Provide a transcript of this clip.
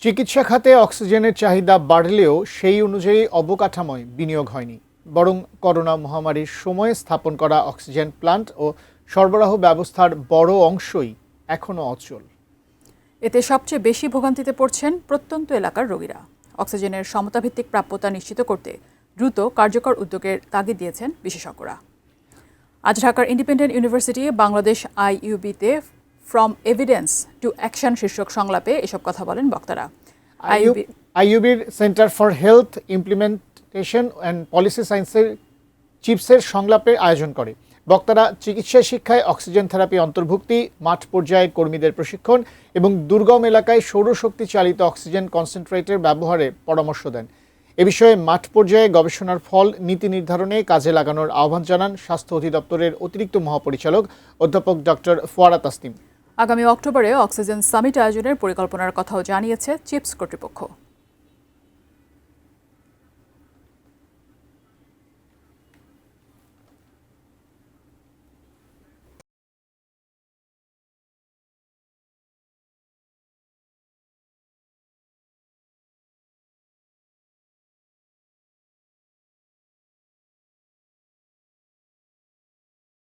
চিকিৎসা খাতে অক্সিজেনের চাহিদা বাড়লেও সেই অনুযায়ী অবকাঠামোয় বিনিয়োগ হয়নি, বরং করোনা মহামারীর সময়ে স্থাপন করা অক্সিজেন প্লান্ট ও সরবরাহ ব্যবস্থার বড় অংশই এখনও অচল। এতে সবচেয়ে বেশি ভোগান্তিতে পড়ছেন প্রত্যন্ত এলাকার রোগীরা। অক্সিজেনের সমতাভিত্তিক প্রাপ্যতা নিশ্চিত করতে দ্রুত কার্যকর উদ্যোগের তাগিদ দিয়েছেন বিশেষজ্ঞরা। আজ ঢাকার ইন্ডিপেন্ডেন্ট ইউনিভার্সিটি বাংলাদেশ আইইউবিতে ফ্রম এভিডেন্স টু অ্যাকশন শীর্ষক সংলাপে এসব কথা বলেন বক্তারা। আইইউবির centre for health implementation and policy সায়েন্সের চিপসের সংলাপে আয়োজন করে। বক্তারা চিকিৎসা শিক্ষায় অক্সিজেন থেরাপি অন্তর্ভুক্তি, মাঠ পর্যায়ে কর্মীদের প্রশিক্ষণ এবং দুর্গম এলাকায় সৌরশক্তি চালিত অক্সিজেন কনসেন্ট্রেটের ব্যবহারে পরামর্শ দেন। এ বিষয়ে মাঠ পর্যায়ে গবেষণার ফল নীতি নির্ধারণে কাজে লাগানোর আহ্বান জানান স্বাস্থ্য অধিদপ্তরের অতিরিক্ত মহাপরিচালক অধ্যাপক ডক্টর ফোয়ারা তাসনিম। আগামী অক্টোবরে অক্সিজেন সামিট আয়োজনের পরিকল্পনার কথাও জানিয়েছে চিপস কর্তৃপক্ষ।